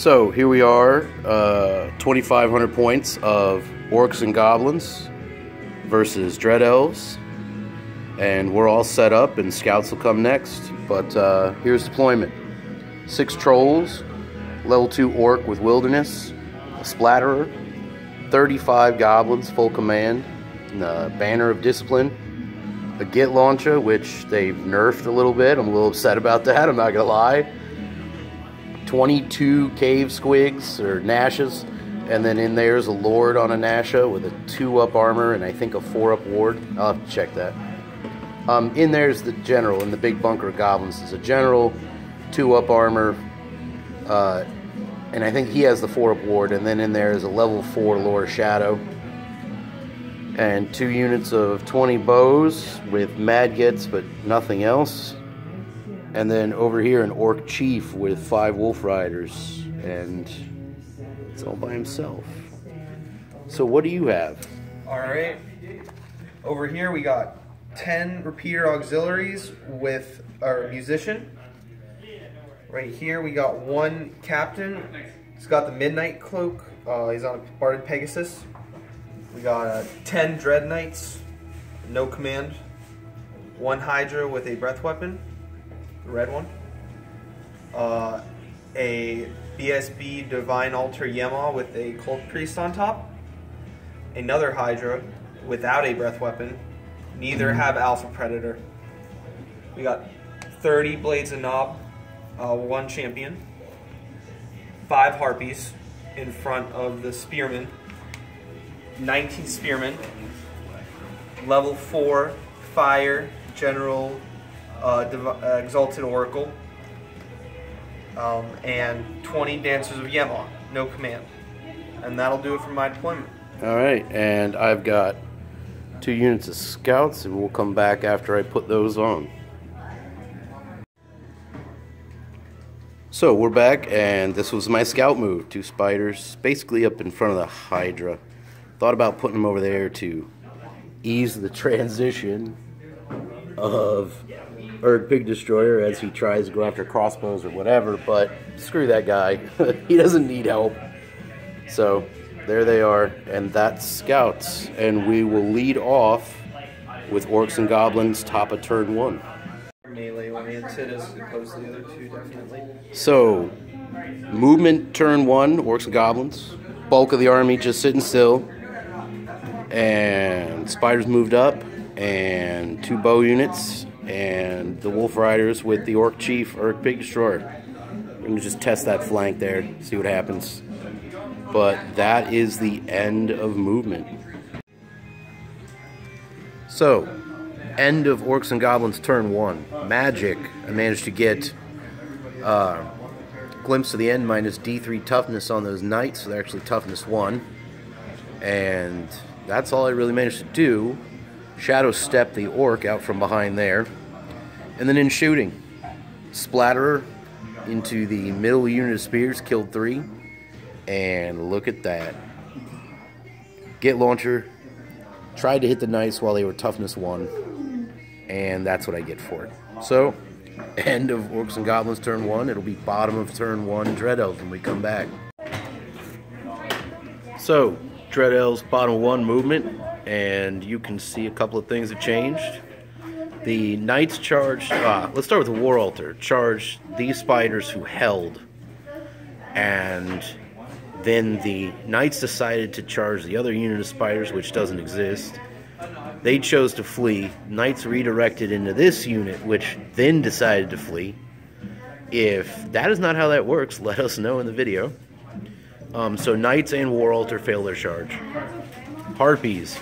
So here we are, 2,500 points of Orcs and Goblins versus Dread Elves, and we're all set up and scouts will come next, but here's deployment. 6 trolls, level 2 orc with wilderness, a splatterer, 35 goblins full command, and a banner of discipline, a git launcher, which they've nerfed a little bit. I'm a little upset about that, I'm not gonna lie. 22 cave squigs or nashes, and then in there's a lord on a nasha with a 2-up armor and I think a 4-up ward. I'll have to check that. In there's the general. In the big bunker of goblins is a general, 2-up armor, and I think he has the 4-up ward, and then in there is a level 4 Lord Shadow, and 2 units of 20 bows with mad gits but nothing else. And then over here an orc chief with 5 wolf riders, and it's all by himself. So what do you have? Alright, over here we got 10 repeater auxiliaries with our musician. Right here we got 1 captain. He's got the midnight cloak. He's on a barded Pegasus. We got 10 dread knights, no command. 1 hydra with a breath weapon, the red one. A BSB divine altar Yema with a cult priest on top. Another hydra without a breath weapon. Neither have alpha predator. We got 30 blades of knob, 1 champion, 5 harpies in front of the spearmen, 19 spearmen, level 4 fire general exalted oracle, and 20 dancers of Yema, no command. And that'll do it for my deployment. Alright, and I've got 2 units of scouts, and we'll come back after I put those on. So we're back, and this was my scout move. 2 spiders, basically up in front of the hydra. Thought about putting them over there to ease the transition of Pig Destroyer as he tries to go after crossbows or whatever, but screw that guy. He doesn't need help. So there they are, and that's scouts, and we will lead off with Orcs and Goblins top of turn 1. Melee oriented as opposed to the other 2, definitely. So movement turn 1, Orcs and Goblins. Bulk of the army just sitting still, and spiders moved up, and 2 bow units, and the wolf riders with the orc chief or Pig Destroyer. We're gonna just test that flank there, see what happens. But that is the end of movement. So, end of Orcs and Goblins turn 1. Magic, I managed to get glimpse of the end minus D3 toughness on those knights, so they're actually toughness 1. And that's all I really managed to do. Shadow step the orc out from behind there. And then in shooting, splatterer into the middle unit of spears, killed 3. And look at that. Git launcher, tried to hit the knights while they were toughness 1. And that's what I get for it. So, end of Orcs and Goblins turn 1. It'll be bottom of turn 1 Dread Elves when we come back. So, Dread Elves bottom 1 movement, and you can see a couple of things have changed. The knights charged, let's start with the War Altar, charged these spiders who held, and then the knights decided to charge the other unit of spiders, which doesn't exist. They chose to flee. Knights redirected into this unit, which then decided to flee. If that is not how that works, let us know in the video. So Knights and War Altar fail their charge. Harpies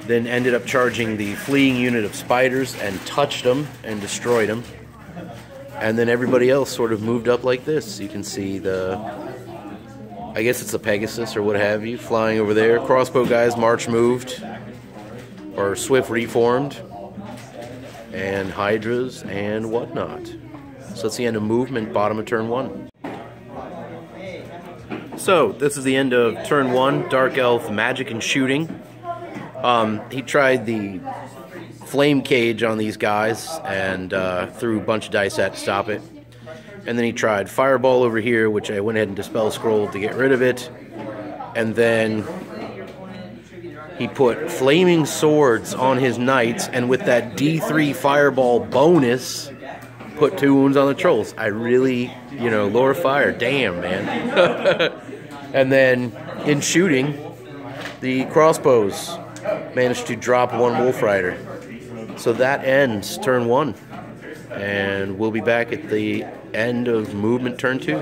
then ended up charging the fleeing unit of spiders and touched them and destroyed them. And then everybody else sort of moved up like this. You can see the, I guess it's a Pegasus or what have you, flying over there. Crossbow guys march moved, or swift reformed, and hydras and whatnot. So that's the end of movement, bottom of turn 1. So this is the end of turn 1, Dark Elf magic and shooting. He tried the flame cage on these guys and threw a bunch of dice at to stop it. And then he tried Fireball over here, which I went ahead and Dispel Scroll to get rid of it. And then he put Flaming Swords on his Knights, and with that D3 Fireball bonus, put 2 wounds on the Trolls. I really, you know, Lore of Fire, damn, man. And then in shooting, the crossbows managed to drop 1 Wolf Rider. So that ends turn 1. And we'll be back at the end of movement turn 2.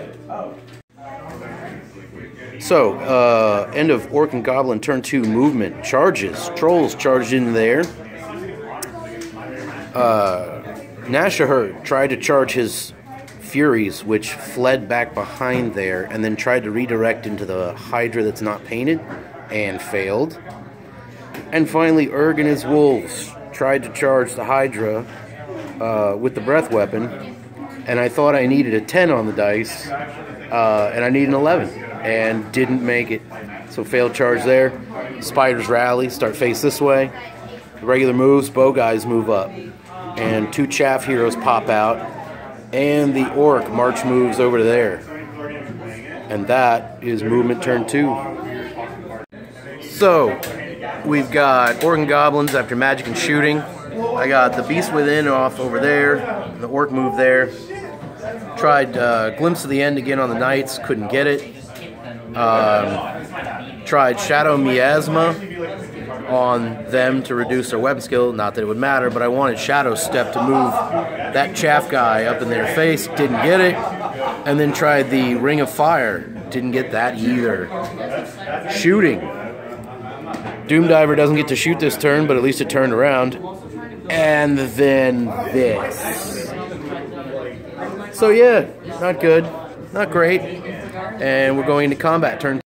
So, end of Orc and Goblin turn 2 movement. Charges. Trolls charged in there. Nashahurt tried to charge his Furies, which fled back behind there, and then tried to redirect into the Hydra that's not painted, and failed. And finally, Urg and his Wolves tried to charge the Hydra with the Breath Weapon, and I thought I needed a 10 on the dice, and I need an 11, and didn't make it. So failed charge there. Spiders rally, start face this way. The regular moves, bow guys move up. And 2 chaff heroes pop out, and the Orc march moves over to there. And that is movement turn 2. So, we've got Orc and Goblins after magic and shooting. I got the Beast Within off over there, the Orc move there. Tried Glimpse of the End again on the Knights, couldn't get it. Tried Shadow Miasma on them to reduce their weapon skill, not that it would matter, but I wanted Shadow Step to move that chaff guy up in their face, didn't get it. And then tried the Ring of Fire, didn't get that either. Shooting. Doomdiver doesn't get to shoot this turn, but at least it turned around. And then this. So yeah, not good, not great. And we're going into combat turn.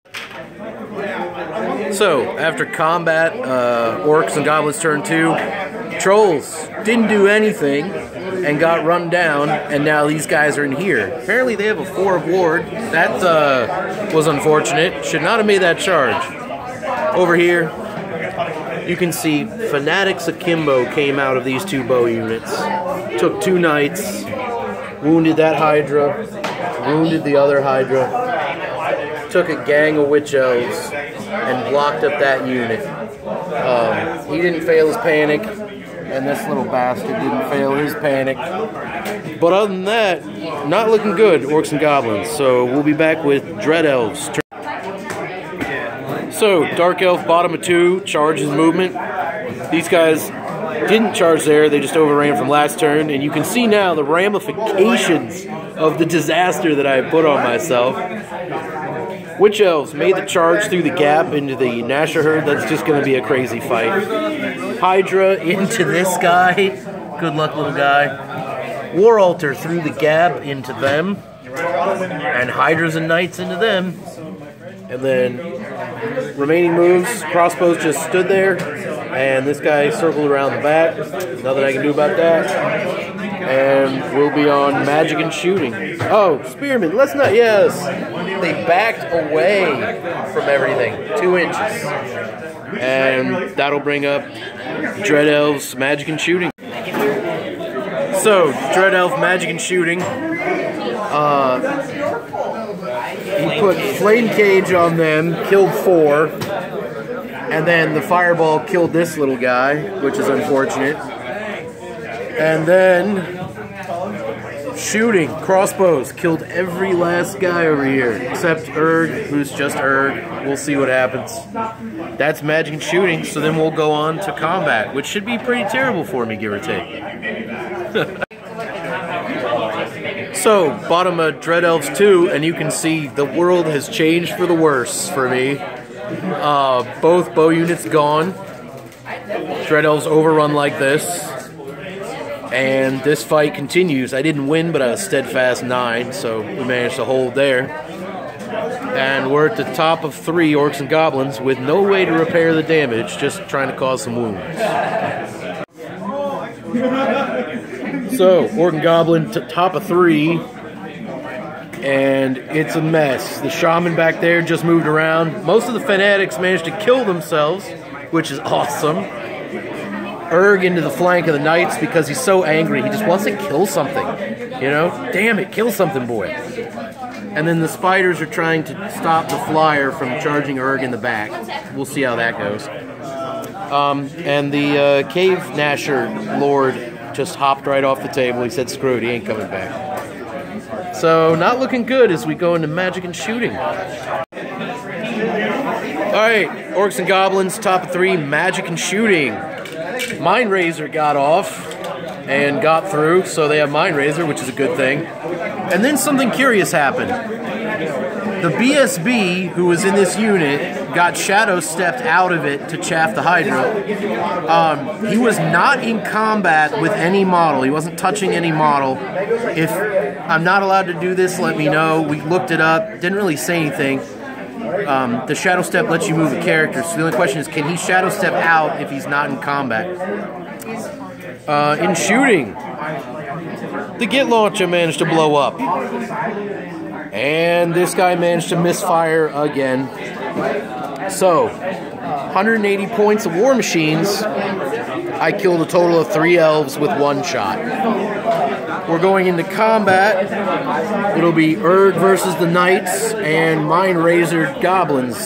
So, after combat, Orcs and Goblins turn 2, Trolls didn't do anything and got run down, and now these guys are in here. Apparently they have a 4 of ward. That was unfortunate. Should not have made that charge. Over here, you can see Fanatics Akimbo came out of these 2 bow units. Took 2 Knights, wounded that Hydra, wounded the other Hydra, took a gang of Witch Elves, and blocked up that unit. He didn't fail his panic, and this little bastard didn't fail his panic. But other than that, not looking good, Orcs and Goblins. So we'll be back with Dread Elves. So, Dark Elf, bottom of 2, charges movement. These guys didn't charge there, they just overran from last turn, and you can see now the ramifications of the disaster that I put on myself. Witch Elves made the charge through the gap into the Nasher herd. That's just going to be a crazy fight. Hydra into this guy. Good luck, little guy. War Altar through the gap into them. And Hydras and Knights into them. And then remaining moves, crossbows just stood there. And this guy circled around the back. Nothing I can do about that. And we'll be on magic and shooting. Oh, Spearmen, let's not, yes. They backed away from everything, 2 inches. And that'll bring up Dread Elves, magic and shooting. So, Dread Elf, magic and shooting. He put Flame Cage on them, killed 4. And then the Fireball killed this little guy, which is unfortunate. And then shooting, crossbows, killed every last guy over here, except Urg, who's just Urg. We'll see what happens. That's magic and shooting, so then we'll go on to combat, which should be pretty terrible for me, give or take. So, bottom of Dread Elves 2, and you can see the world has changed for the worse for me. Both bow units gone. Dread Elves overrun like this. And this fight continues. I didn't win, but I was steadfast 9, so we managed to hold there. And we're at the top of 3 Orcs and Goblins with no way to repair the damage, just trying to cause some wounds. So, Orc and Goblin, top of 3. And it's a mess. The Shaman back there just moved around. Most of the Fanatics managed to kill themselves, which is awesome. Erg into the flank of the Knights because he's so angry. He just wants to kill something. You know? Damn it, kill something, boy. And then the spiders are trying to stop the flyer from charging Erg in the back. We'll see how that goes. And the Cave Gnasher Lord just hopped right off the table. He said, screw it, he ain't coming back. So, not looking good as we go into magic and shooting. Alright, Orcs and Goblins, top of 3, magic and shooting. Mind Razor got off and got through, so they have Mind Razor, which is a good thing. And then something curious happened. The BSB, who was in this unit, got shadow stepped out of it to chaff the Hydra. He was not in combat with any model. He wasn't touching any model. If I'm not allowed to do this, let me know. We looked it up. Didn't really say anything. The shadow step lets you move a character. So the only question is, can he shadow step out if he's not in combat? In shooting, the Git launcher managed to blow up. And this guy managed to misfire again. So, 180 points of War Machines. I killed a total of 3 Elves with 1 shot. We're going into combat. It'll be Erg versus the Knights and Mind Razor Goblins.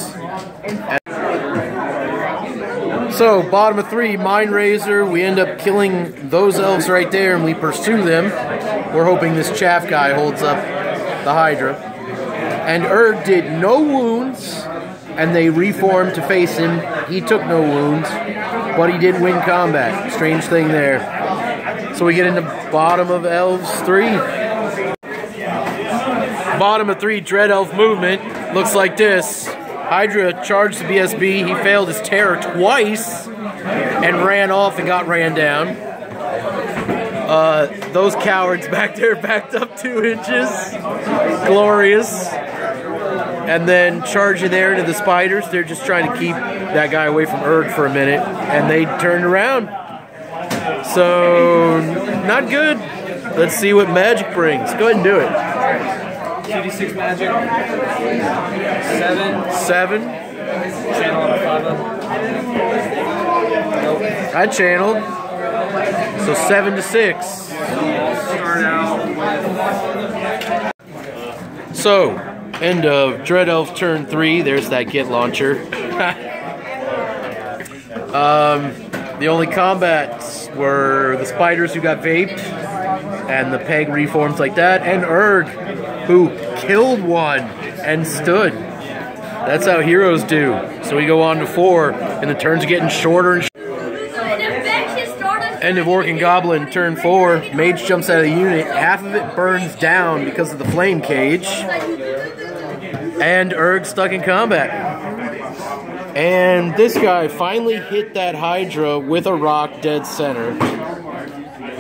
So, bottom of 3, Mind Razor. We end up killing those Elves right there and we pursue them. We're hoping this chaff guy holds up the Hydra. And Erg did no wounds, and they reformed to face him. He took no wounds, but he did win combat. Strange thing there. So we get into bottom of Elves 3. Bottom of 3, Dread Elf movement. Looks like this. Hydra charged the BSB. He failed his terror twice and ran off and got ran down. Those cowards back there backed up 2 inches. Glorious. And then charging there into the spiders. They're just trying to keep that guy away from Erg for a minute. And they turned around. So, not good. Let's see what magic brings. Go ahead and do it. 2d6 magic. 7. Channel on a 5. I channeled. So 7 to 6. Start out with... So, end of Dread Elf turn 3. There's that Git launcher. The only combats were the spiders who got vaped, and the peg reforms like that, and Erg, who killed one and stood. That's how heroes do. So we go on to 4, and the turns are getting shorter and shorter. End of Orc and Goblin, turn 4. Mage jumps out of the unit. Half of it burns down because of the flame cage. And Erg stuck in combat. And this guy finally hit that Hydra with a rock dead center.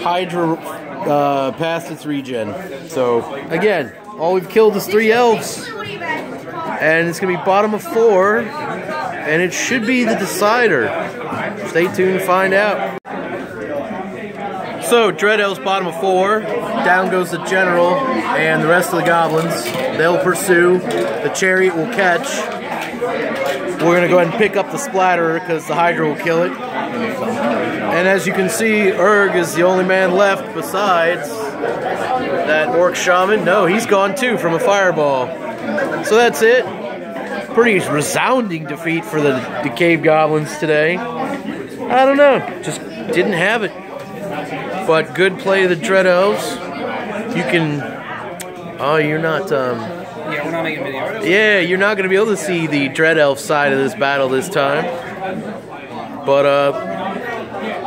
Hydra passed its regen. So, again, all we've killed is 3 Elves. And it's going to be bottom of 4. And it should be the decider. Stay tuned to find out. So, Dread Elves bottom of 4, down goes the General and the rest of the Goblins. They'll pursue, the Chariot will catch. We're going to go ahead and pick up the Splatterer because the Hydra will kill it. And as you can see, Erg is the only man left besides that Orc Shaman. No, he's gone too from a fireball. So that's it. Pretty resounding defeat for the Cave Goblins today. I don't know, just didn't have it. But good play of the Dread Elves. You can... Oh, you're not... Yeah, we're not making videos. Yeah, you're not going to be able to see the Dread Elf side of this battle this time. But,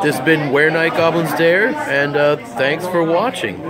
this has been Were Night Goblins Dare, and thanks for watching.